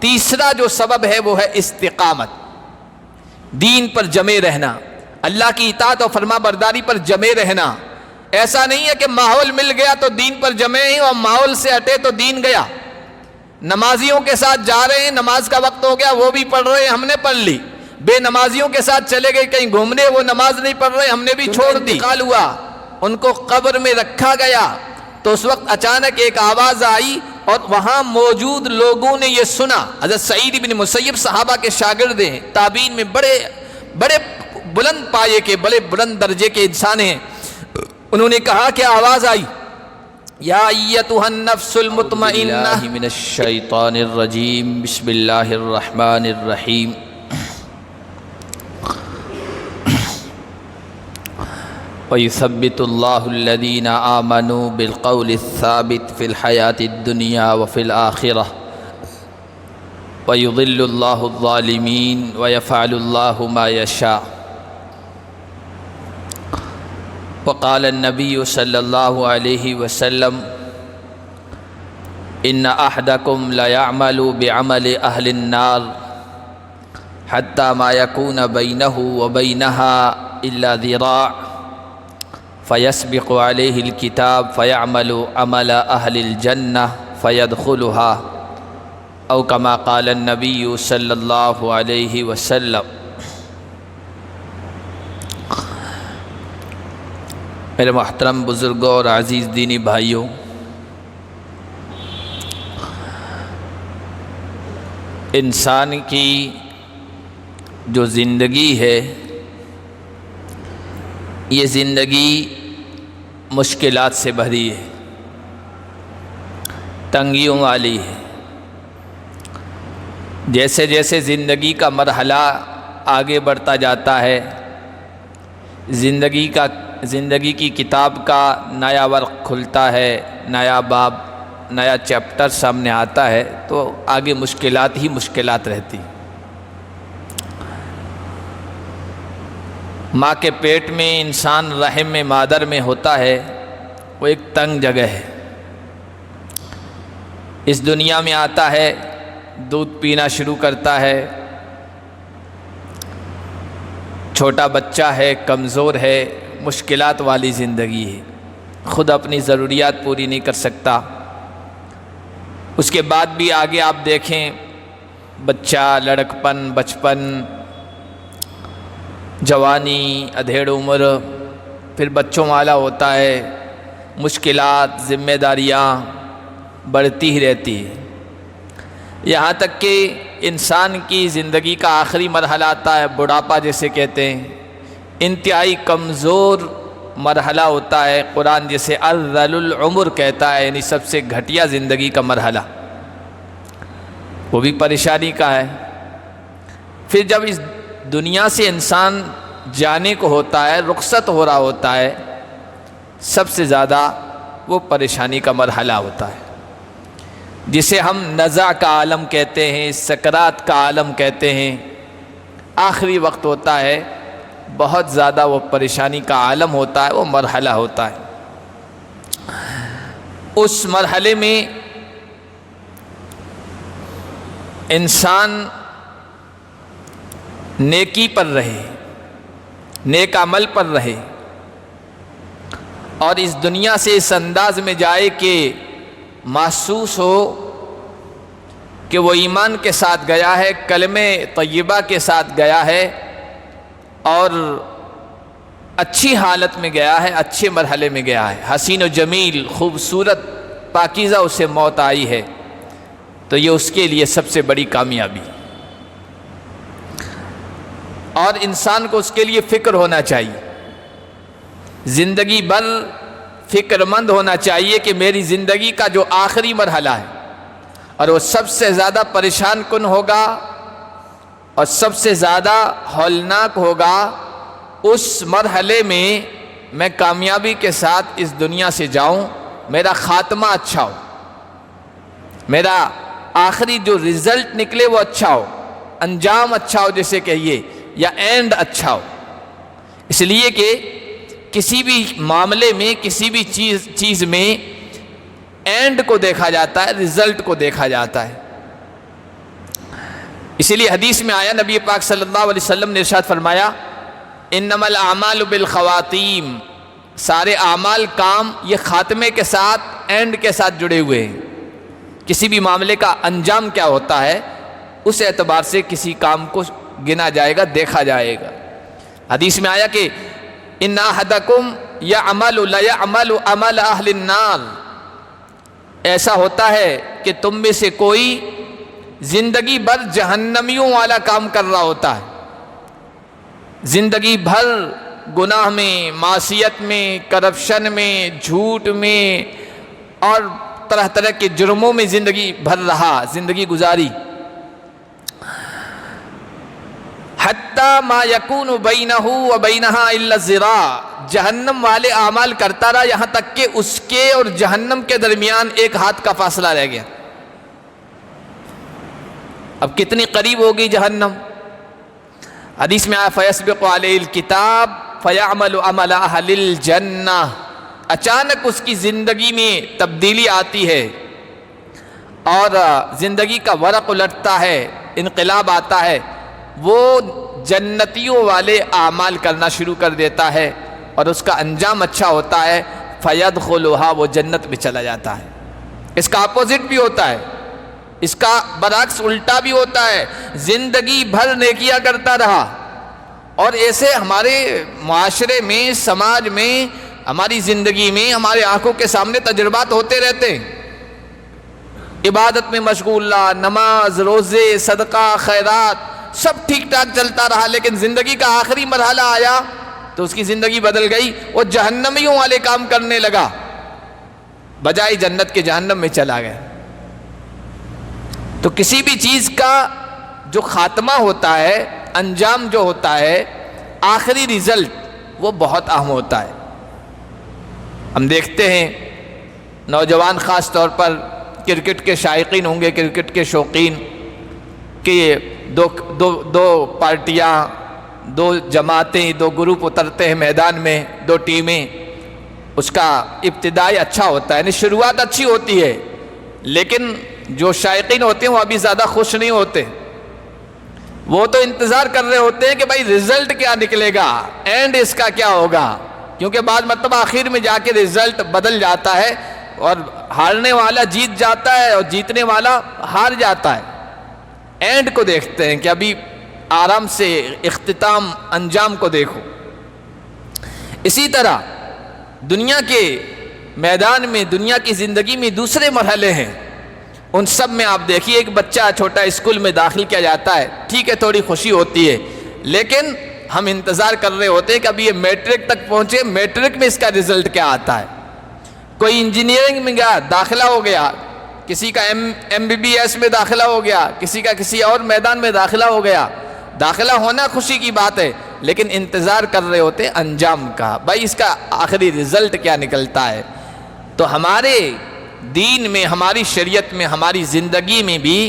تیسرا جو سبب ہے وہ ہے استقامت، دین پر جمے رہنا، اللہ کی اطاعت اور فرما برداری پر جمے رہنا۔ ایسا نہیں ہے کہ ماحول مل گیا تو دین پر جمے ہی اور ماحول سے ہٹے تو دین گیا۔ نمازیوں کے ساتھ جا رہے ہیں، نماز کا وقت ہو گیا، وہ بھی پڑھ رہے ہیں، ہم نے پڑھ لی۔ بے نمازیوں کے ساتھ چلے گئے کہیں گھومنے، وہ نماز نہیں پڑھ رہے، ہم نے بھی چھوڑ دی۔ انتقال ہوا، ان کو قبر میں رکھا گیا تو اس وقت اچانک ایک آواز آئی اور وہاں موجود لوگوں نے یہ سنا۔ حضرت سعید بن مسیب صحابہ کے شاگرد ہیں، تابعین میں بڑے بلند پایے کے، بڑے بلند درجے کے انسان ہیں۔ انہوں نے کہا کہ آواز آئی، یا ایتھا النفس المطمئنہ من الشیطان الرجیم، بسم اللہ الرحمن الرحیم۔ وَيُثَبِّتُ اللَّهُ الَّذِينَ آمَنُوا بِالْقَوْلِ الثَّابِتِ فِي الْحَيَاةِ الدُّنْيَا وَفِي الْآخِرَةِ وَيُضِلُّ اللَّهُ الظَّالِمِينَ وَيَفْعَلُ اللَّهُ مَا يَشَاءُ۔ وقال النبي صلى الله عليه وسلم إن أحدكم ليعمل بعمل أهل النار حتى ما يكون بينه وبينها إلا ذراع فيسبق عليه الكتاب فيعمل عمل أهل الجنة فيدخلها، أو كما قال النبي صلى الله عليه وسلم۔ میرے محترم بزرگوں اور عزیز دینی بھائیوں، انسان کی جو زندگی ہے، یہ زندگی مشکلات سے بھری ہے، تنگیوں والی ہے۔ جیسے جیسے زندگی کا مرحلہ آگے بڑھتا جاتا ہے، زندگی کی کتاب کا نیا ورق کھلتا ہے، نیا باب، نیا چیپٹر سامنے آتا ہے، تو آگے مشکلات ہی مشکلات رہتی۔ ماں کے پیٹ میں انسان رحم میں مادر میں ہوتا ہے، وہ ایک تنگ جگہ ہے۔ اس دنیا میں آتا ہے، دودھ پینا شروع کرتا ہے، چھوٹا بچہ ہے، کمزور ہے، مشکلات والی زندگی ہے، خود اپنی ضروریات پوری نہیں کر سکتا۔ اس کے بعد بھی آگے آپ دیکھیں، بچہ، لڑکپن، بچپن، جوانی، ادھیڑ عمر، پھر بچوں والا ہوتا ہے، مشکلات، ذمہ داریاں بڑھتی ہی رہتی ہے، یہاں تک کہ انسان کی زندگی کا آخری مرحلہ آتا ہے، بڑھاپا جسے کہتے ہیں، انتہائی کمزور مرحلہ ہوتا ہے، قرآن جسے ارذل العمر کہتا ہے، یعنی سب سے گھٹیا زندگی کا مرحلہ، وہ بھی پریشانی کا ہے۔ پھر جب اس دنیا سے انسان جانے کو ہوتا ہے، رخصت ہو رہا ہوتا ہے، سب سے زیادہ وہ پریشانی کا مرحلہ ہوتا ہے، جسے ہم نزع کا عالم کہتے ہیں، سکرات کا عالم کہتے ہیں۔ آخری وقت ہوتا ہے، بہت زیادہ وہ پریشانی کا عالم ہوتا ہے، وہ مرحلہ ہوتا ہے۔ اس مرحلے میں انسان نیکی پر رہے، نیک عمل پر رہے، اور اس دنیا سے اس انداز میں جائے کہ محسوس ہو کہ وہ ایمان کے ساتھ گیا ہے، کلمہ طیبہ کے ساتھ گیا ہے، اور اچھی حالت میں گیا ہے، اچھے مرحلے میں گیا ہے، حسین و جمیل، خوبصورت، پاکیزہ اسے موت آئی ہے، تو یہ اس کے لیے سب سے بڑی کامیابی۔ اور انسان کو اس کے لیے فکر ہونا چاہیے، زندگی بھر فکر مند ہونا چاہیے کہ میری زندگی کا جو آخری مرحلہ ہے، اور وہ سب سے زیادہ پریشان کن ہوگا اور سب سے زیادہ ہولناک ہوگا، اس مرحلے میں میں کامیابی کے ساتھ اس دنیا سے جاؤں، میرا خاتمہ اچھا ہو، میرا آخری جو رزلٹ نکلے وہ اچھا ہو، انجام اچھا ہو جسے کہیے، یا اینڈ اچھا ہو۔ اس لیے کہ کسی بھی معاملے میں، کسی بھی چیز میں اینڈ کو دیکھا جاتا ہے، رزلٹ کو دیکھا جاتا ہے۔ اسی لیے حدیث میں آیا، نبی پاک صلی اللہ علیہ وسلم نے ارشاد فرمایا انما الاعمال بالخواتیم، سارے اعمال کام یہ خاتمے کے ساتھ، اینڈ کے ساتھ جڑے ہوئے ہیں۔ کسی بھی معاملے کا انجام کیا ہوتا ہے اس اعتبار سے کسی کام کو گنا جائے گا، دیکھا جائے گا۔ حدیث میں آیا کہ ان احدکم یعمل لیعمل عمل اہل النار، ایسا ہوتا ہے کہ تم میں سے کوئی زندگی بھر جہنمیوں والا کام کر رہا ہوتا ہے، زندگی بھر گناہ میں، معصیت میں، کرپشن میں، جھوٹ میں اور طرح طرح کے جرموں میں زندگی بھر رہا، زندگی گزاری، حتی ما یکون بینہ و بینہا الا الذراع، جہنم والے اعمال کرتا رہا یہاں تک کہ اس کے اور جہنم کے درمیان ایک ہاتھ کا فاصلہ رہ گیا۔ اب کتنی قریب ہوگی جہنم؟ حدیث میں آیا فیسبق علیہ الکتاب فیعمل عمل اہل الجنہ، اچانک اس کی زندگی میں تبدیلی آتی ہے اور زندگی کا ورق الٹتا ہے، انقلاب آتا ہے، وہ جنتیوں والے اعمال کرنا شروع کر دیتا ہے اور اس کا انجام اچھا ہوتا ہے، فیدخلھا، وہ جنت میں چلا جاتا ہے۔ اس کا اپوزٹ بھی ہوتا ہے، اس کا برعکس الٹا بھی ہوتا ہے، زندگی بھر نیکیاں کرتا رہا، اور ایسے ہمارے معاشرے میں، سماج میں، ہماری زندگی میں، ہمارے آنکھوں کے سامنے تجربات ہوتے رہتے ہیں۔ عبادت میں مشغول رہا، نماز، روزے، صدقہ، خیرات سب ٹھیک ٹھاک چلتا رہا، لیکن زندگی کا آخری مرحلہ آیا تو اس کی زندگی بدل گئی، وہ جہنمیوں والے کام کرنے لگا، بجائے جنت کے جہنم میں چلا گیا۔ تو کسی بھی چیز کا جو خاتمہ ہوتا ہے، انجام جو ہوتا ہے، آخری رزلٹ، وہ بہت اہم ہوتا ہے۔ ہم دیکھتے ہیں نوجوان خاص طور پر کرکٹ کے شائقین ہوں گے، کرکٹ کے شوقین، کہ دو پارٹیاں، دو جماعتیں، دو گروپ اترتے ہیں میدان میں، دو ٹیمیں، اس کا ابتدائی اچھا ہوتا ہے، یعنی شروعات اچھی ہوتی ہے، لیکن جو شائقین ہوتے ہیں وہ ابھی زیادہ خوش نہیں ہوتے، وہ تو انتظار کر رہے ہوتے ہیں کہ بھائی رزلٹ کیا نکلے گا، اینڈ اس کا کیا ہوگا، کیونکہ بعض مرتبہ آخر میں جا کے رزلٹ بدل جاتا ہے اور ہارنے والا جیت جاتا ہے اور جیتنے والا ہار جاتا ہے۔ اینڈ کو دیکھتے ہیں کہ ابھی آرام سے اختتام، انجام کو دیکھو۔ اسی طرح دنیا کے میدان میں، دنیا کی زندگی میں دوسرے مرحلے ہیں، ان سب میں آپ دیکھیے ایک بچہ چھوٹا اسکول میں داخل کیا جاتا ہے، ٹھیک ہے تھوڑی خوشی ہوتی ہے، لیکن ہم انتظار کر رہے ہوتے ہیں کہ ابھی یہ میٹرک تک پہنچے، میٹرک میں اس کا رزلٹ کیا آتا ہے۔ کوئی انجینئرنگ میں گیا، داخلہ ہو گیا، کسی کا ایم بی بی ایس میں داخلہ ہو گیا، کسی کا کسی اور میدان میں داخلہ ہو گیا، داخلہ ہونا خوشی کی بات ہے، لیکن انتظار کر رہے ہوتے ہیں انجام کا، بھائی اس کا آخری رزلٹ کیا نکلتا ہے۔ تو ہمارے دین میں، ہماری شریعت میں، ہماری زندگی میں بھی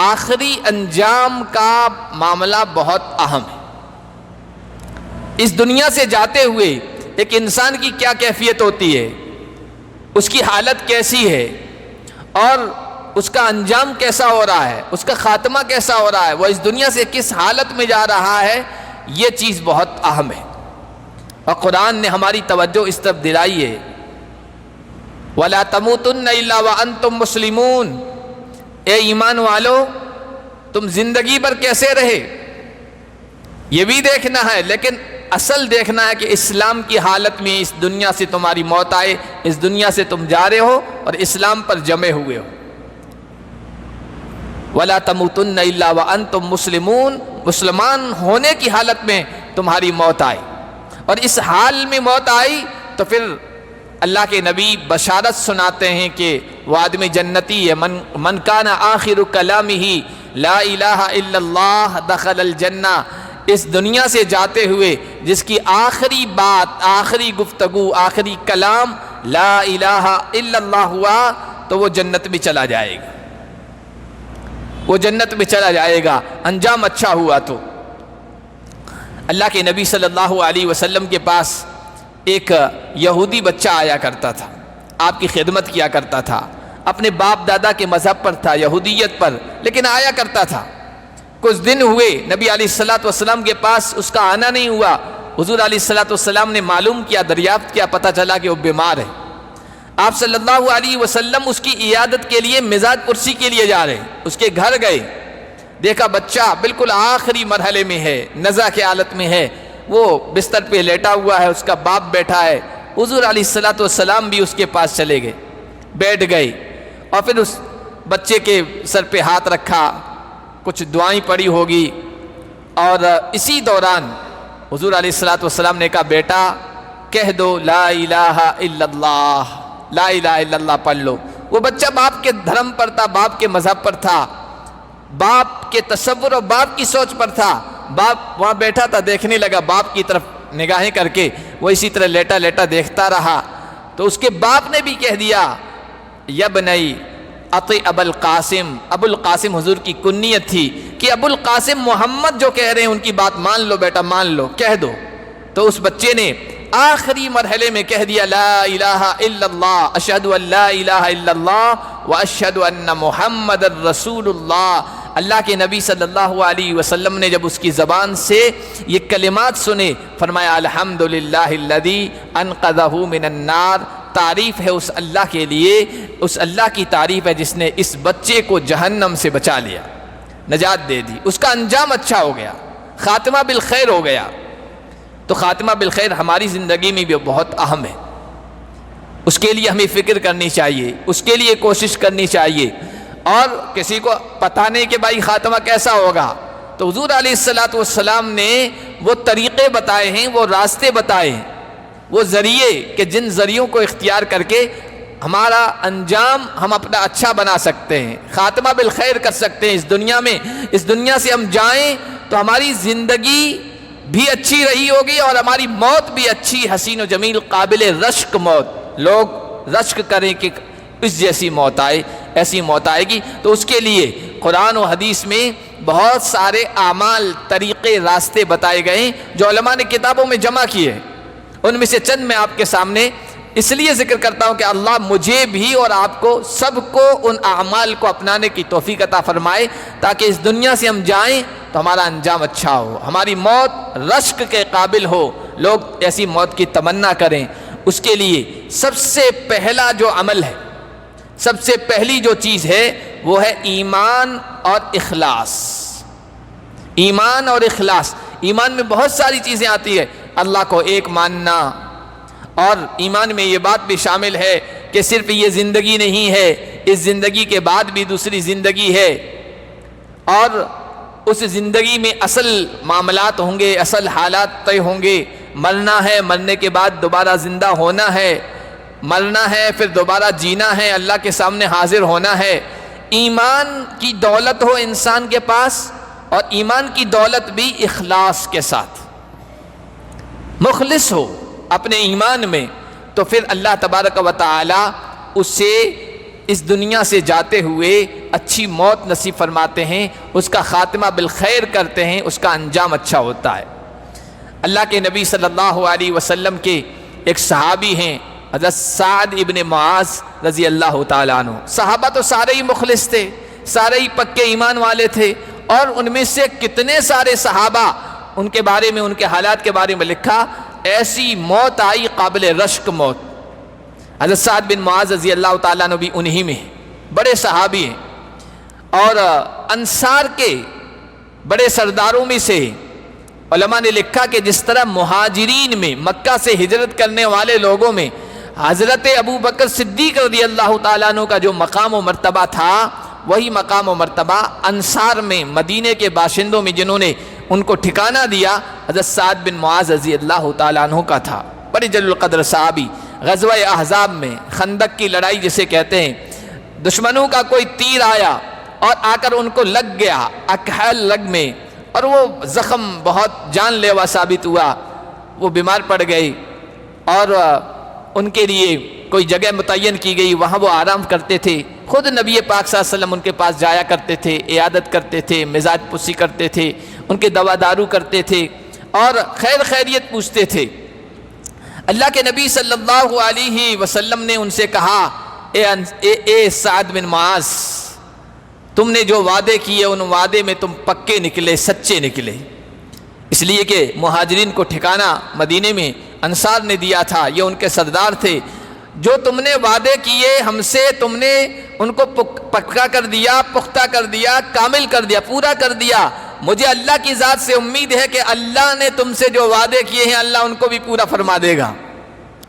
آخری انجام کا معاملہ بہت اہم ہے۔ اس دنیا سے جاتے ہوئے ایک انسان کی کیا کیفیت ہوتی ہے، اس کی حالت کیسی ہے اور اس کا انجام کیسا ہو رہا ہے، اس کا خاتمہ کیسا ہو رہا ہے، وہ اس دنیا سے کس حالت میں جا رہا ہے، یہ چیز بہت اہم ہے۔ اور قرآن نے ہماری توجہ اس طرف دلائی ہے، وَلَا تَمُوتُنَّ إِلَّا وَأَنْتُمْ مُسْلِمُونَ، اے ایمان والو تم زندگی پر کیسے رہے یہ بھی دیکھنا ہے، لیکن اصل دیکھنا ہے کہ اسلام کی حالت میں اس دنیا سے تمہاری موت آئے، اس دنیا سے تم جا رہے ہو اور اسلام پر جمے ہوئے ہو۔ وَلَا تَمُوتُنَّ إِلَّا وَأَنْتُمْ مُسْلِمُونَ، مسلمان ہونے کی حالت میں تمہاری موت آئی، اور اس حال میں موت آئی تو پھر اللہ کے نبی بشارت سناتے ہیں کہ وہ آدمی جنتی ہے، من کان آخر کلامہ لا الہ الا اللہ دخل الجنہ، اس دنیا سے جاتے ہوئے جس کی آخری بات، آخری گفتگو، آخری کلام لا الہ الا اللہ ہوا تو وہ جنت میں چلا جائے گا، وہ جنت میں چلا جائے گا، انجام اچھا ہوا تو۔ اللہ کے نبی صلی اللہ علیہ وسلم کے پاس ایک یہودی بچہ آیا کرتا تھا، آپ کی خدمت کیا کرتا تھا، اپنے باپ دادا کے مذہب پر تھا، یہودیت پر، لیکن آیا کرتا تھا۔ کچھ دن ہوئے نبی علیہ الصلوۃ والسلام کے پاس اس کا آنا نہیں ہوا. حضور علیہ الصلوۃ والسلام نے معلوم کیا، دریافت کیا، پتہ چلا کہ وہ بیمار ہے. آپ صلی اللہ علیہ وسلم اس کی عیادت کے لیے مزاج پرسی کے لیے جا رہے ہیں. اس کے گھر گئے، دیکھا بچہ بالکل آخری مرحلے میں ہے، نزع کی حالت میں ہے، وہ بستر پہ لیٹا ہوا ہے، اس کا باپ بیٹھا ہے. حضور علیہ الصلوۃ والسلام بھی اس کے پاس چلے گئے، بیٹھ گئے اور پھر اس بچے کے سر پہ ہاتھ رکھا، کچھ دعائیں پڑھی ہوگی. اور اسی دوران حضور علیہ الصلوۃ والسلام نے کہا بیٹا کہہ دو لا الہ الا اللہ، لا الہ الا اللہ پڑھ لو. وہ بچہ باپ کے دھرم پر تھا، باپ کے مذہب پر تھا، باپ کے تصور اور باپ کی سوچ پر تھا. باپ وہاں بیٹھا تھا، دیکھنے لگا باپ کی طرف نگاہیں کر کے، وہ اسی طرح لیٹا لیٹا دیکھتا رہا. تو اس کے باپ نے بھی کہہ دیا یا بنی اطیع ابو القاسم. ابو القاسم حضور کی کنیت تھی کہ ابو القاسم محمد جو کہہ رہے ہیں ان کی بات مان لو بیٹا، مان لو، کہہ دو. تو اس بچے نے آخری مرحلے میں کہہ دیا لا الہ الا اللہ، اشہد ان لا الہ الا اللہ واشہد ان محمد الرسول اللہ. اللہ کے نبی صلی اللہ علیہ وسلم نے جب اس کی زبان سے یہ کلمات سنے، فرمایا الحمدللہ الذی انقذہ من النار. تعریف ہے اس اللہ کے لیے، اس اللہ کی تعریف ہے جس نے اس بچے کو جہنم سے بچا لیا، نجات دے دی. اس کا انجام اچھا ہو گیا، خاتمہ بالخیر ہو گیا. تو خاتمہ بالخیر ہماری زندگی میں بھی بہت اہم ہے، اس کے لیے ہمیں فکر کرنی چاہیے، اس کے لیے کوشش کرنی چاہیے. اور کسی کو پتہ نہیں کہ بھائی خاتمہ کیسا ہوگا، تو حضور علیہ الصلوۃ والسلام نے وہ طریقے بتائے ہیں، وہ راستے بتائے ہیں، وہ ذریعے کہ جن ذریعوں کو اختیار کر کے ہمارا انجام ہم اپنا اچھا بنا سکتے ہیں، خاتمہ بالخیر کر سکتے ہیں. اس دنیا میں، اس دنیا سے ہم جائیں تو ہماری زندگی بھی اچھی رہی ہوگی اور ہماری موت بھی اچھی، حسین و جمیل، قابل رشک موت. لوگ رشک کریں کہ اس جیسی موت آئے، ایسی موت آئے گی. تو اس کے لیے قرآن و حدیث میں بہت سارے اعمال، طریقے، راستے بتائے گئے ہیں جو علماء نے کتابوں میں جمع کیے. ان میں سے چند میں آپ کے سامنے اس لیے ذکر کرتا ہوں کہ اللہ مجھے بھی اور آپ کو سب کو ان اعمال کو اپنانے کی توفیق عطا فرمائے، تاکہ اس دنیا سے ہم جائیں تو ہمارا انجام اچھا ہو، ہماری موت رشک کے قابل ہو، لوگ ایسی موت کی تمنا کریں. اس کے لیے سب سے پہلا جو عمل ہے، سب سے پہلی جو چیز ہے وہ ہے ایمان اور اخلاص. ایمان اور اخلاص. ایمان میں بہت ساری چیزیں آتی ہیں، اللہ کو ایک ماننا، اور ایمان میں یہ بات بھی شامل ہے کہ صرف یہ زندگی نہیں ہے، اس زندگی کے بعد بھی دوسری زندگی ہے، اور اس زندگی میں اصل معاملات ہوں گے، اصل حالات طے ہوں گے. مرنا ہے، مرنے کے بعد دوبارہ زندہ ہونا ہے، مرنا ہے پھر دوبارہ جینا ہے، اللہ کے سامنے حاضر ہونا ہے. ایمان کی دولت ہو انسان کے پاس، اور ایمان کی دولت بھی اخلاص کے ساتھ، مخلص ہو اپنے ایمان میں، تو پھر اللہ تبارک و تعالی اسے اس دنیا سے جاتے ہوئے اچھی موت نصیب فرماتے ہیں، اس کا خاتمہ بالخیر کرتے ہیں، اس کا انجام اچھا ہوتا ہے. اللہ کے نبی صلی اللہ علیہ وسلم کے ایک صحابی ہیں حضرت سعد ابن معاذ رضی اللہ تعالیٰ عنہ. صحابہ تو سارے ہی مخلص تھے، سارے ہی پکے ایمان والے تھے، اور ان میں سے کتنے سارے صحابہ، ان کے بارے میں، ان کے حالات کے بارے میں لکھا، ایسی موت آئی قابل رشک موت. حضرت سعد بن معاذ رضی اللہ تعالیٰ عنہ بھی انہی میں ہیں، بڑے صحابی ہیں، اور انصار کے بڑے سرداروں میں سے. علماء نے لکھا کہ جس طرح مہاجرین میں، مکہ سے ہجرت کرنے والے لوگوں میں حضرت ابو بکر صدیق رضی اللہ تعالیٰ عنہ کا جو مقام و مرتبہ تھا، وہی مقام و مرتبہ انصار میں، مدینے کے باشندوں میں جنہوں نے ان کو ٹھکانہ دیا، حضرت سعد بن معاذ رضی اللہ تعالیٰ عنہ کا تھا. بڑے جلیل القدر صحابی. غزوہ احزاب میں، خندق کی لڑائی جسے کہتے ہیں، دشمنوں کا کوئی تیر آیا اور آ کر ان کو لگ گیا اکحل لگ میں، اور وہ زخم بہت جان لیوا ثابت ہوا، وہ بیمار پڑ گئے، اور ان کے لیے کوئی جگہ متعین کی گئی، وہاں وہ آرام کرتے تھے. خود نبی پاک صلی اللہ علیہ وسلم ان کے پاس جایا کرتے تھے، عیادت کرتے تھے، مزاج پرسی کرتے تھے، ان کے دوا دارو کرتے تھے، اور خیر خیریت پوچھتے تھے. اللہ کے نبی صلی اللہ علیہ وسلم نے ان سے کہا، اے سعد بن معاذ، تم نے جو وعدے کیے ان وعدے میں تم پکے نکلے، سچے نکلے، اس لیے کہ مہاجرین کو ٹھکانہ مدینے میں انصار نے دیا تھا، یہ ان کے سردار تھے۔ جو تم نے وعدے کیے ہم سے، تم نے ان کو پکا کر دیا، پختہ کر دیا، کامل کر دیا، پورا کر دیا۔ مجھے اللہ کی ذات سے امید ہے کہ اللہ نے تم سے جو وعدے کیے ہیں اللہ ان کو بھی پورا فرما دے گا۔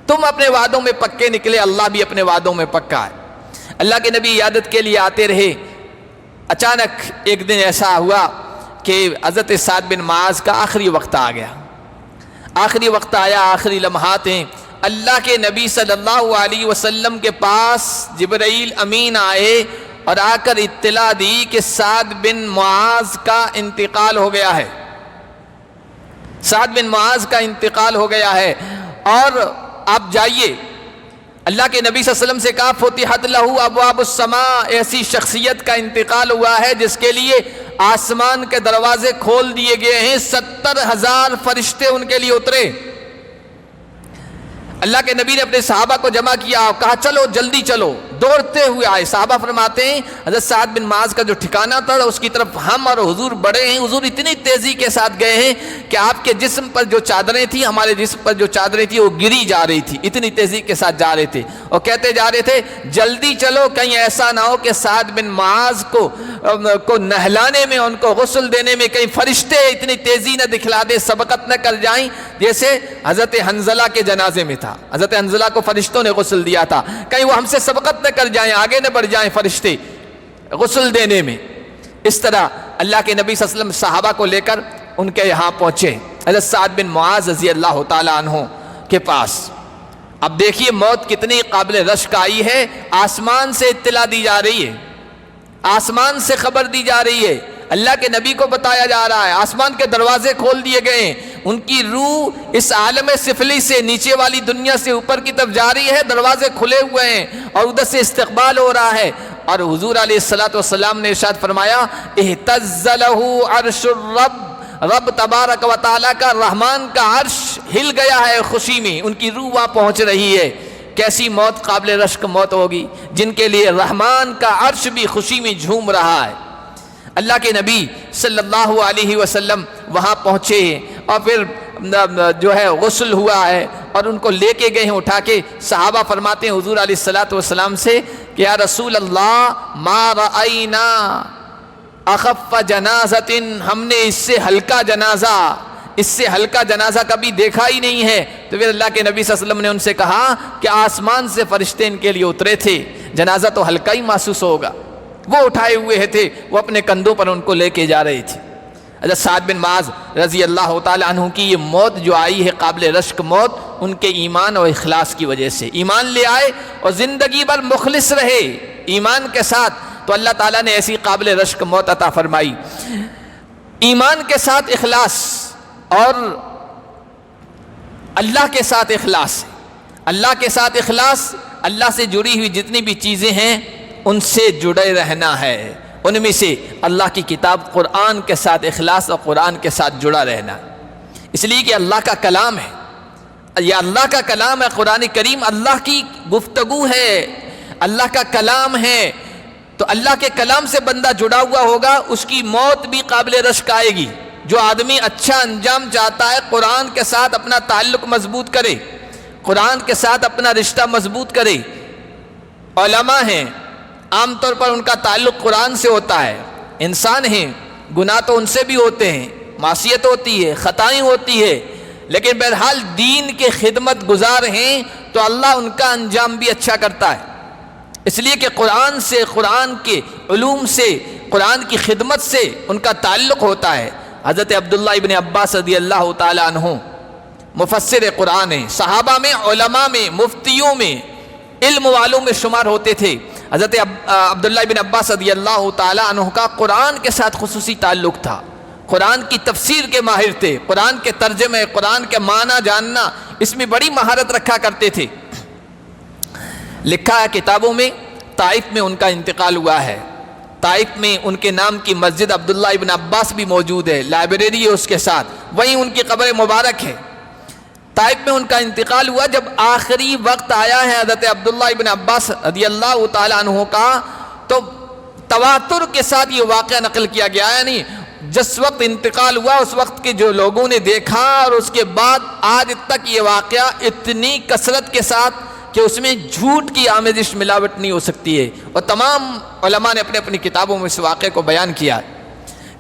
تم اپنے وعدوں میں پکے نکلے، اللہ بھی اپنے وعدوں میں پکا ہے۔ اللہ کے نبی عیادت کے لیے آتے رہے۔ اچانک ایک دن ایسا ہوا کہ حضرت سعد بن معاذ کا آخری وقت آ گیا، آخری وقت آیا، آخری لمحات ہیں۔ اللہ کے نبی صلی اللہ علیہ وسلم کے پاس جبرائیل امین آئے اور آ کر اطلاع دی کہ سعد بن معاذ کا انتقال ہو گیا ہے، سعد بن معاذ کا انتقال ہو گیا ہے اور آپ جائیے۔ اللہ کے نبی صلی اللہ علیہ وسلم سے کہا فتحت لہ ابواب السماء، ایسی شخصیت کا انتقال ہوا ہے جس کے لیے آسمان کے دروازے کھول دیے گئے ہیں، 70,000 فرشتے ان کے لیے اترے۔ اللہ کے نبی نے اپنے صحابہ کو جمع کیا اور کہا چلو جلدی چلو، دوڑتے ہوئے آئے۔ صحابہ فرماتے ہیں حضرت سعد بن معاذ کا جو ٹھکانہ تھا اس کی طرف ہم اور حضور بڑے ہیں، حضور اتنی تیزی کے ساتھ گئے ہیں کہ آپ کے جسم پر جو چادریں تھیں، ہمارے جسم پر جو چادریں تھیں وہ گری جا رہی تھی، اتنی تیزی کے ساتھ جا رہے تھے اور کہتے جا رہے تھے جلدی چلو، کہیں ایسا نہ ہو کہ سعد بن معاذ کو نہلانے میں، ان کو غسل دینے میں کہیں فرشتے اتنی تیزی نہ دکھلا دے، سبقت نہ کر جائیں جیسے حضرت حنظلہ کے جنازے میں تھا۔ حضرت حنظلہ کو فرشتوں نے غسل دیا تھا، کہیں وہ ہم سے سبقت نہ کر جائیں، آگے نہ بڑھ جائیں فرشتے غسل دینے میں۔ اس طرح اللہ کے نبی صلی اللہ علیہ وسلم صحابہ کو لے کر ان کے یہاں پہنچے حضرت سعد بن معاذ رضی اللہ تعالیٰ عنہ کے پاس۔ اب دیکھیے موت کتنی قابل رشک آئی ہے، آسمان سے اطلاع دی جا رہی ہے، آسمان سے خبر دی جا رہی ہے، اللہ کے نبی کو بتایا جا رہا ہے، آسمان کے دروازے کھول دیے گئے ہیں، ان کی روح اس عالم سفلی سے نیچے والی دنیا سے اوپر کی طرف جا رہی ہے، دروازے کھلے ہوئے ہیں اور ادھر سے استقبال ہو رہا ہے۔ اور حضور علیہ الصلوۃ نے ارشاد فرمایا اہتز لہ عرش الرب، رب تبارک و تعالیٰ کا، رحمان کا عرش ہل گیا ہے خوشی میں، ان کی روح وہاں پہنچ رہی ہے۔ کیسی موت قابل رشک موت ہوگی جن کے لیے رحمان کا عرش بھی خوشی میں جھوم رہا ہے۔ اللہ کے نبی صلی اللہ علیہ وسلم وہاں پہنچے اور پھر جو ہے غسل ہوا ہے اور ان کو لے کے گئے ہیں اٹھا کے۔ صحابہ فرماتے ہیں حضور علیہ الصلوۃ سے کہ یا رسول اللہ ما رأینا اخف جنازۃ، ہم نے اس سے ہلکا جنازہ، اس سے ہلکا جنازہ کبھی دیکھا ہی نہیں ہے۔ تو پھر اللہ کے نبی صلی اللہ علیہ وسلم نے ان سے کہا کہ آسمان سے فرشتے ان کے لیے اترے تھے، جنازہ تو ہلکا ہی محسوس ہوگا۔ وہ اٹھائے ہوئے تھے، وہ اپنے کندھوں پر ان کو لے کے جا رہے تھے۔ حضرت سعد بن معاذ رضی اللہ تعالیٰ عنہ کی یہ موت جو آئی ہے قابل رشک موت، ان کے ایمان اور اخلاص کی وجہ سے، ایمان لے آئے اور زندگی بھر مخلص رہے ایمان کے ساتھ، تو اللہ تعالیٰ نے ایسی قابل رشک موت عطا فرمائی۔ ایمان کے ساتھ اخلاص اور اللہ کے ساتھ اخلاص، اللہ کے ساتھ اخلاص، اللہ سے جڑی ہوئی جتنی بھی چیزیں ہیں ان سے جڑے رہنا ہے، ان میں سے اللہ کی کتاب قرآن کے ساتھ اخلاص اور قرآن کے ساتھ جڑا رہنا، اس لیے کہ اللہ کا کلام ہے، یہ اللہ کا کلام ہے، قرآن کریم اللہ کی گفتگو ہے، اللہ کا کلام ہے، تو اللہ کے کلام سے بندہ جڑا ہوا ہوگا، اس کی موت بھی قابل رشک آئے گی۔ جو آدمی اچھا انجام چاہتا ہے قرآن کے ساتھ اپنا تعلق مضبوط کرے، قرآن کے ساتھ اپنا رشتہ مضبوط کرے۔ علماء ہیں عام طور پر ان کا تعلق قرآن سے ہوتا ہے، انسان ہیں گناہ تو ان سے بھی ہوتے ہیں، معصیت ہوتی ہے، خطائیں ہوتی ہے، لیکن بہرحال دین کے خدمت گزار ہیں تو اللہ ان کا انجام بھی اچھا کرتا ہے، اس لیے کہ قرآن سے، قرآن کے علوم سے، قرآن کی خدمت سے ان کا تعلق ہوتا ہے۔ حضرت عبداللہ ابن عباس رضی اللہ تعالیٰ عنہ مفسر قرآن ہیں، صحابہ میں، علماء میں، مفتیوں میں، علم والوں میں شمار ہوتے تھے۔ حضرت عبداللہ ابن عباس رضی اللہ تعالیٰ عنہ کا قرآن کے ساتھ خصوصی تعلق تھا، قرآن کی تفسیر کے ماہر تھے، قرآن کے ترجمے، قرآن کے معنی جاننا، اس میں بڑی مہارت رکھا کرتے تھے۔ لکھا ہے کتابوں میں طائف میں ان کا انتقال ہوا ہے، طائف میں ان کے نام کی مسجد عبداللہ ابن عباس بھی موجود ہے، لائبریری ہے اس کے ساتھ، وہیں ان کی قبر مبارک ہے۔ طائف میں ان کا انتقال ہوا، جب آخری وقت آیا ہے حضرت عبداللہ ابن عباس رضی اللہ تعالیٰ عنہ کا، تو تواتر کے ساتھ یہ واقعہ نقل کیا گیا ہے، یعنی جس وقت انتقال ہوا اس وقت کے جو لوگوں نے دیکھا، اور اس کے بعد آج تک یہ واقعہ اتنی کثرت کے ساتھ کہ اس میں جھوٹ کی آمیزش ملاوٹ نہیں ہو سکتی ہے، اور تمام علماء نے اپنے اپنی کتابوں میں اس واقعے کو بیان کیا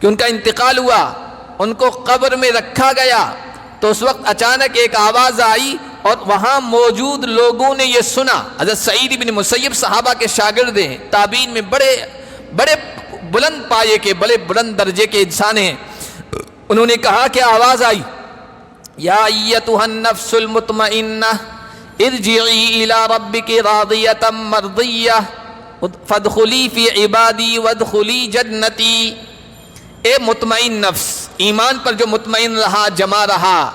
کہ ان کا انتقال ہوا، ان کو قبر میں رکھا گیا، تو اس وقت اچانک ایک آواز آئی اور وہاں موجود لوگوں نے یہ سنا۔ حضرت سعید بن مسیب صحابہ کے شاگرد ہیں، تابعین میں بڑے بلند پائے کے، بڑے بلند درجے کے انسان ہیں۔ انہوں نے کہا کہ آواز آئی، یا ایتھا النفس المطمئنہ ارجعی الی ربک راضیۃ مرضیہ فادخلی فی عبادی وادخلی جنتی۔ اے مطمئن نفس، ایمان پر جو مطمئن رہا، جمع رہا،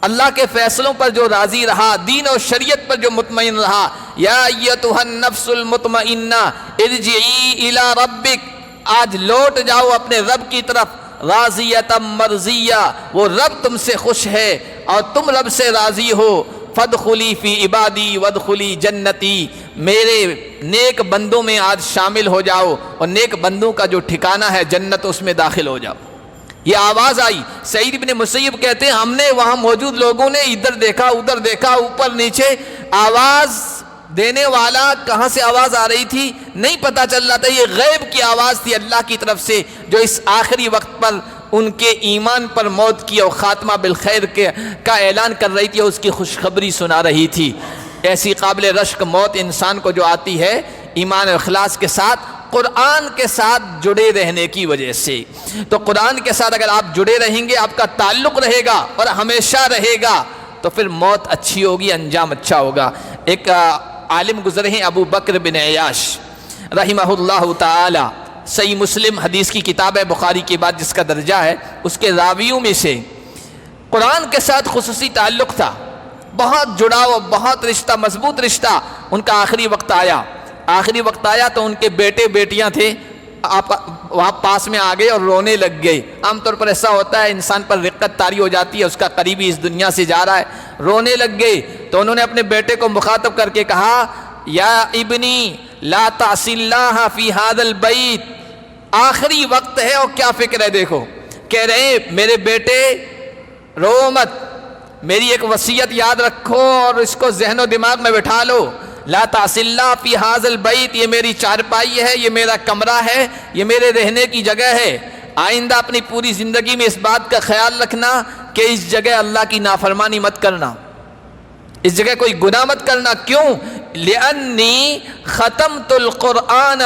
اللہ کے فیصلوں پر جو راضی رہا، دین اور شریعت پر جو مطمئن رہا، یا ایتھا النفس المطمئنہ ارجعی الی ربک، آج لوٹ جاؤ اپنے رب کی طرف، راضیۃ مرضیہ، وہ رب تم سے خوش ہے اور تم رب سے راضی ہو، فادخلی فی عبادی وادخلی جنتی، میرے نیک بندوں میں آج شامل ہو جاؤ، اور نیک بندوں کا جو ٹھکانہ ہے جنت، اس میں داخل ہو جاؤ۔ یہ آواز آئی۔ سعید بن مسیب کہتے ہیں ہم نے وہاں موجود لوگوں نے ادھر دیکھا ادھر دیکھا، اوپر نیچے، آواز دینے والا کہاں سے آواز آ رہی تھی نہیں پتا چل رہا تھا، یہ غیب کی آواز تھی اللہ کی طرف سے، جو اس آخری وقت پر ان کے ایمان پر موت کی اور خاتمہ بالخیر کا اعلان کر رہی تھی، اور اس کی خوشخبری سنا رہی تھی۔ ایسی قابل رشک موت انسان کو جو آتی ہے ایمان اور اخلاص کے ساتھ، قرآن کے ساتھ جڑے رہنے کی وجہ سے، تو قرآن کے ساتھ اگر آپ جڑے رہیں گے، آپ کا تعلق رہے گا اور ہمیشہ رہے گا، تو پھر موت اچھی ہوگی، انجام اچھا ہوگا۔ ایک عالم گزرے ہیں ابو بکر بن عیاش رحمہ اللہ تعالی، صحیح مسلم حدیث کی کتاب ہے، بخاری کے بعد جس کا درجہ ہے، اس کے راویوں میں سے قرآن کے ساتھ خصوصی تعلق تھا، بہت جڑاؤ، بہت رشتہ، مضبوط رشتہ۔ ان کا آخری وقت آیا تو ان کے بیٹے بیٹیاں تھے، آپ وہاں پاس میں آ گئے اور رونے لگ گئے۔ عام طور پر ایسا ہوتا ہے، انسان پر رقت طاری ہو جاتی ہے، اس کا قریبی اس دنیا سے جا رہا ہے، رونے لگ گئے۔ تو انہوں نے اپنے بیٹے کو مخاطب کر کے کہا، یا ابنی لا تعص اللہ فی ھذا البیت، آخری وقت ہے اور کیا فکر ہے، دیکھو کہہ رہے ہیں میرے بیٹے رو مت، میری ایک وصیت یاد رکھو اور اس کو ذہن و دماغ میں بٹھا لو، لا تعص اللہ فی ھذا البیت، یہ میری چارپائی ہے، یہ میرا کمرہ ہے، یہ میرے رہنے کی جگہ ہے، آئندہ اپنی پوری زندگی میں اس بات کا خیال رکھنا کہ اس جگہ اللہ کی نافرمانی مت کرنا، اس جگہ کوئی گناہ مت کرنا۔ کیوں؟ لأنی ختمت القرآن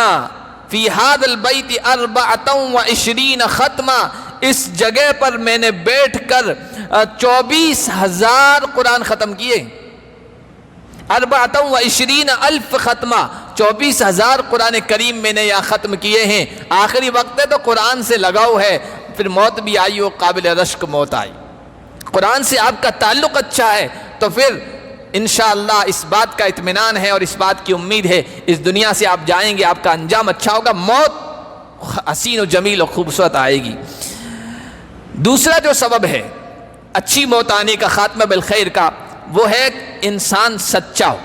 فی ھذا البیت 24 ختمہ، اس جگہ پر میں نے بیٹھ کر 24,000 قرآن ختم کیے، 24,000 ختمہ، 24,000 قرآن کریم میں نے یہاں ختم کیے ہیں۔ آخری وقت ہے تو قرآن سے لگاؤ ہے، پھر موت بھی آئی ہو، قابل رشک موت آئی، قرآن سے آپ کا تعلق اچھا ہے تو پھر انشاءاللہ اس بات کا اطمینان ہے اور اس بات کی امید ہے، اس دنیا سے آپ جائیں گے، آپ کا انجام اچھا ہوگا، موت حسین و جمیل و خوبصورت آئے گی۔ دوسرا جو سبب ہے اچھی موت آنے کا، خاتمہ بالخیر کا، وہ ہے انسان سچا ہو،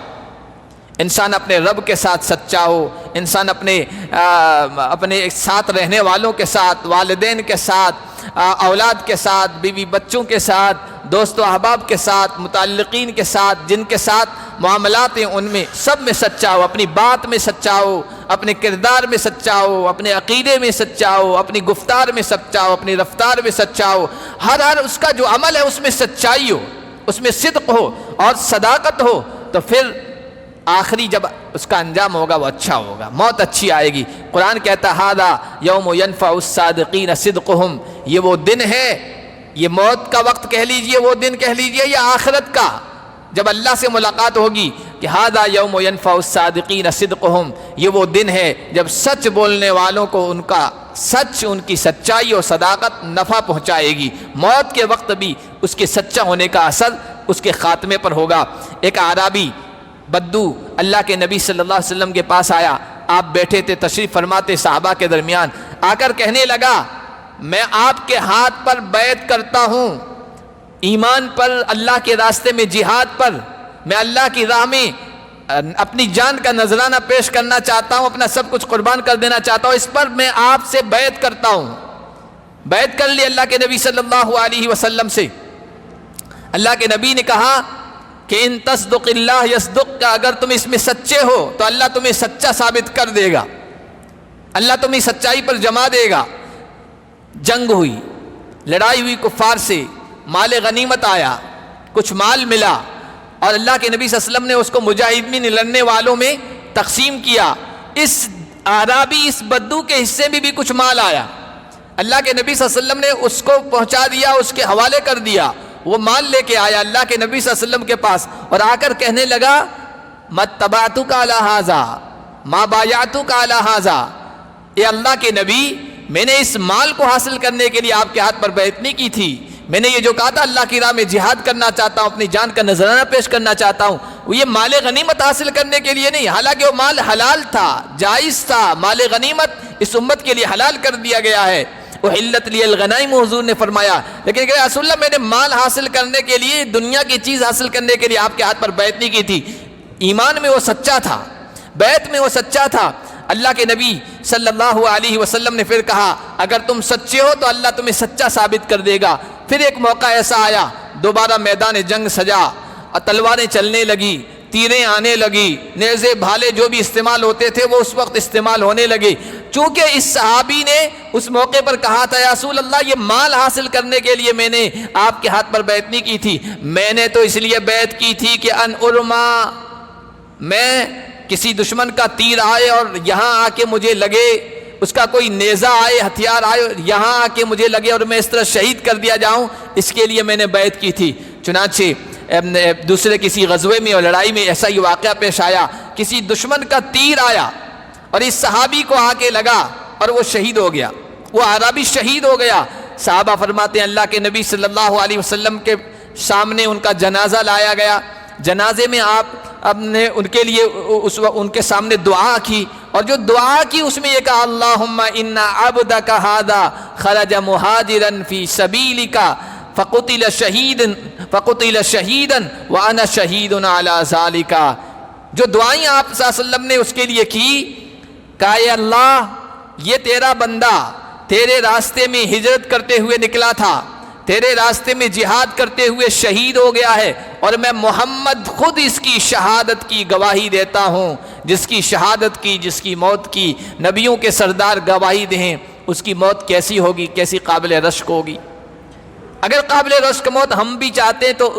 انسان اپنے رب کے ساتھ سچا ہو، انسان اپنے ساتھ رہنے والوں کے ساتھ، والدین کے ساتھ، اولاد کے ساتھ، بیوی بچوں کے ساتھ، دوست و احباب کے ساتھ، متعلقین کے ساتھ، جن کے ساتھ معاملات ہیں ان میں سب میں سچا ہو، اپنی بات میں سچا ہو، اپنے کردار میں سچا ہو، اپنے عقیدے میں سچا ہو، اپنی گفتار میں سچا ہو، اپنی رفتار میں سچا ہو، ہر اس کا جو عمل ہے اس میں سچائی ہو، اس میں صدق ہو اور صداقت ہو، تو پھر آخری جب اس کا انجام ہوگا وہ اچھا ہوگا، موت اچھی آئے گی۔ قرآن کہتا ہے ھذا یوم ینفع الصادقین صدقہم، یہ وہ دن ہے، یہ موت کا وقت کہہ لیجئے، وہ دن کہہ لیجئے، یا آخرت کا جب اللہ سے ملاقات ہوگی، کہ ھذا یوم ینفع الصادقین صدقہم، یہ وہ دن ہے جب سچ بولنے والوں کو ان کا سچ، ان کی سچائی اور صداقت نفع پہنچائے گی۔ موت کے وقت بھی اس کے سچا ہونے کا اثر اس کے خاتمے پر ہوگا۔ ایک اعرابی بدو اللہ کے نبی صلی اللہ علیہ وسلم کے پاس آیا، آپ بیٹھے تھے، تشریف فرماتے صحابہ کے درمیان، آ کر کہنے لگا میں آپ کے ہاتھ پر بیعت کرتا ہوں، ایمان پر، اللہ کے راستے میں جہاد پر، میں اللہ کی راہ میں اپنی جان کا نذرانہ پیش کرنا چاہتا ہوں، اپنا سب کچھ قربان کر دینا چاہتا ہوں، اس پر میں آپ سے بیعت کرتا ہوں۔ بیعت کر لی اللہ کے نبی صلی اللہ علیہ وسلم سے۔ اللہ کے نبی نے کہا کہ ان تصدق اللہ یصدق، اگر تم اس میں سچے ہو تو اللہ تمہیں سچا ثابت کر دے گا، اللہ تمہیں سچائی پر جما دے گا۔ جنگ ہوئی، لڑائی ہوئی کفار سے، مال غنیمت آیا، کچھ مال ملا، اور اللہ کے نبی صلی اللہ علیہ وسلم نے اس کو مجاہدین لڑنے والوں میں تقسیم کیا۔ اس اعرابی، اس بدو کے حصے میں بھی کچھ مال آیا، اللہ کے نبی صلی اللہ علیہ وسلم نے اس کو پہنچا دیا، اس کے حوالے کر دیا۔ وہ مال لے کے آیا اللہ کے نبی صلی اللہ علیہ وسلم کے پاس، اور آ کر کہنے لگا مَتَّبَعْتُكَ عَلَىٰ هَٰذَا مَا بَایَعْتُكَ عَلَىٰ هَٰذَا، اے اللہ کے نبی، میں نے اس مال کو حاصل کرنے کے لیے آپ کے ہاتھ پر بیعت نہیں کی تھی، میں نے یہ جو کہا تھا اللہ کی راہ میں جہاد کرنا چاہتا ہوں، اپنی جان کا نذرانہ پیش کرنا چاہتا ہوں، وہ یہ مال غنیمت حاصل کرنے کے لیے نہیں، حالانکہ وہ مال حلال تھا، جائز تھا، مال غنیمت اس امت کے لیے حلال کر دیا گیا ہے۔ احلت لی الغنائم، حضور نے فرمایا، لیکن کہ رسول اللہ میں نے مال حاصل کرنے کے لیے، دنیا کی چیز حاصل کرنے کے لیے آپ کے ہاتھ پر بیعت نہیں کی تھی۔ ایمان میں وہ سچا تھا، بیعت میں وہ سچا تھا۔ اللہ کے نبی صلی اللہ علیہ وسلم نے پھر کہا اگر تم سچے ہو تو اللہ تمہیں سچا ثابت کر دے گا۔ پھر ایک موقع ایسا آیا، دوبارہ میدان جنگ سجا، اور تلواریں چلنے لگی، تیریں آنے لگی، نیزے بھالے جو بھی استعمال ہوتے تھے وہ اس وقت استعمال ہونے لگے۔ چونکہ اس صحابی نے اس موقع پر کہا تھا یا رسول اللہ یہ مال حاصل کرنے کے لیے میں نے آپ کے ہاتھ پر بیعت نہیں کی تھی، میں نے تو اس لیے بیعت کی تھی کہ ان ارما، میں کسی دشمن کا تیر آئے اور یہاں آ کے مجھے لگے، اس کا کوئی نیزہ آئے، ہتھیار آئے، یہاں آ کے مجھے لگے اور میں اس طرح شہید کر دیا جاؤں، اس کے لیے میں نے بیعت کی تھی۔ چنانچہ دوسرے کسی غزوے میں اور لڑائی میں ایسا ہی واقعہ پیش آیا، کسی دشمن کا تیر آیا اور اس صحابی کو آ کے لگا اور وہ شہید ہو گیا، وہ عربی شہید ہو گیا۔ صحابہ فرماتے ہیں اللہ کے نبی صلی اللہ علیہ وسلم کے سامنے ان کا جنازہ لایا گیا، جنازے میں آپ نے ان کے لیے ان کے سامنے دعا کی، اور جو دعا کی اس میں یہ کہا اللہم ان عبدک ھذا خرج مہاجرا فی سبیلک فقتل شہیدا وانا شہید علی ذالک۔ جو دعائیں آپ صلی اللہ علیہ وسلم نے اس کے لیے کی، کہا اے اللہ یہ تیرا بندہ تیرے راستے میں ہجرت کرتے ہوئے نکلا تھا، تیرے راستے میں جہاد کرتے ہوئے شہید ہو گیا ہے، اور میں محمد خود اس کی شہادت کی گواہی دیتا ہوں، جس کی شہادت کی، جس کی موت کی نبیوں کے سردار گواہی دیں، اس کی موت کیسی ہوگی، کیسی قابل رشک ہوگی۔ اگر قابل رشک موت ہم بھی چاہتے ہیں تو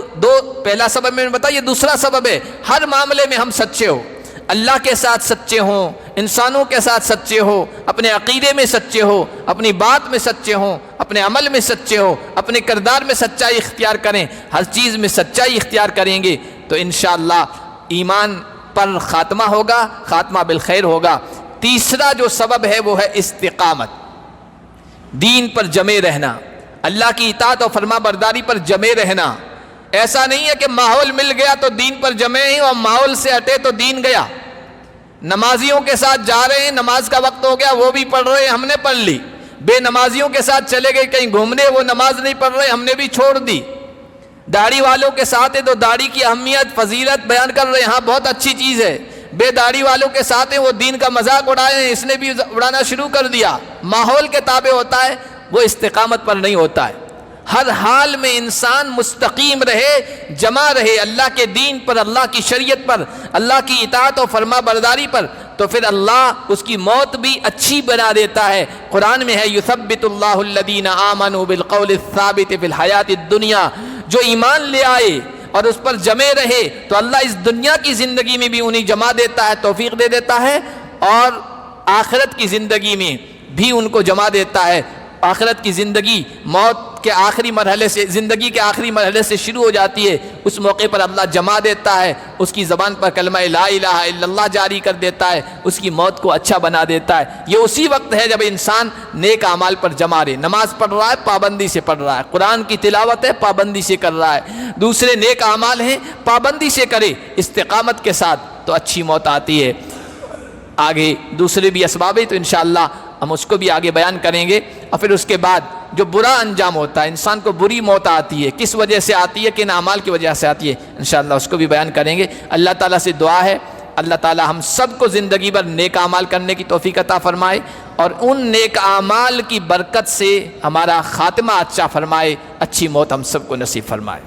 پہلا سبب میں نے بتایا، یہ دوسرا سبب ہے ہر معاملے میں ہم سچے ہو، اللہ کے ساتھ سچے ہوں، انسانوں کے ساتھ سچے ہو، اپنے عقیدے میں سچے ہو، اپنی بات میں سچے ہوں، اپنے عمل میں سچے ہو، اپنے کردار میں سچائی اختیار کریں، ہر چیز میں سچائی اختیار کریں گے تو انشاءاللہ ایمان پر خاتمہ ہوگا، خاتمہ بالخیر ہوگا۔ تیسرا جو سبب ہے وہ ہے استقامت، دین پر جمے رہنا، اللہ کی اطاعت اور فرما برداری پر جمے رہنا۔ ایسا نہیں ہے کہ ماحول مل گیا تو دین پر جمے ہیں اور ماحول سے ہٹے تو دین گیا۔ نمازیوں کے ساتھ جا رہے ہیں، نماز کا وقت ہو گیا، وہ بھی پڑھ رہے ہیں، ہم نے پڑھ لی۔ بے نمازیوں کے ساتھ چلے گئے کہیں گھومنے، وہ نماز نہیں پڑھ رہے، ہم نے بھی چھوڑ دی۔ داڑھی والوں کے ساتھ ہیں تو داڑھی کی اہمیت، فضیلت بیان کر رہے ہیں، ہاں بہت اچھی چیز ہے۔ بے داڑھی والوں کے ساتھ ہیں، وہ دین کا مذاق اڑائے ہیں، اس نے بھی اڑانا شروع کر دیا۔ ماحول کے تابع ہوتا ہے، وہ استقامت پر نہیں ہوتا ہے۔ ہر حال میں انسان مستقیم رہے، جمع رہے اللہ کے دین پر، اللہ کی شریعت پر، اللہ کی اطاعت و فرما برداری پر، تو پھر اللہ اس کی موت بھی اچھی بنا دیتا ہے۔ قرآن میں ہے یثبت اللہ الذین آمنوا بالقول الثابت فی الحیات الدنیا، جو ایمان لے آئے اور اس پر جمے رہے تو اللہ اس دنیا کی زندگی میں بھی انہیں جمع دیتا ہے، توفیق دے دیتا ہے، اور آخرت کی زندگی میں بھی ان کو جمع دیتا ہے۔ آخرت کی زندگی موت کے آخری مرحلے سے، زندگی کے آخری مرحلے سے شروع ہو جاتی ہے، اس موقع پر اللہ جمع دیتا ہے، اس کی زبان پر کلمہ لا الہ الا اللہ جاری کر دیتا ہے، اس کی موت کو اچھا بنا دیتا ہے۔ یہ اسی وقت ہے جب انسان نیک اعمال پر جمع رہے، نماز پڑھ رہا ہے، پابندی سے پڑھ رہا ہے، قرآن کی تلاوت ہے، پابندی سے کر رہا ہے، دوسرے نیک اعمال ہیں، پابندی سے کرے استقامت کے ساتھ، تو اچھی موت آتی ہے۔ آگے دوسرے بھی اسباب ہیں تو انشاءاللہ ہم اس کو بھی آگے بیان کریں گے۔ اور پھر اس کے بعد جو برا انجام ہوتا ہے، انسان کو بری موت آتی ہے، کس وجہ سے آتی ہے، کن اعمال کی وجہ سے آتی ہے، انشاءاللہ اس کو بھی بیان کریں گے۔ اللہ تعالیٰ سے دعا ہے اللہ تعالی ہم سب کو زندگی بھر نیک اعمال کرنے کی توفیق عطا فرمائے اور ان نیک اعمال کی برکت سے ہمارا خاتمہ اچھا فرمائے، اچھی موت ہم سب کو نصیب فرمائے۔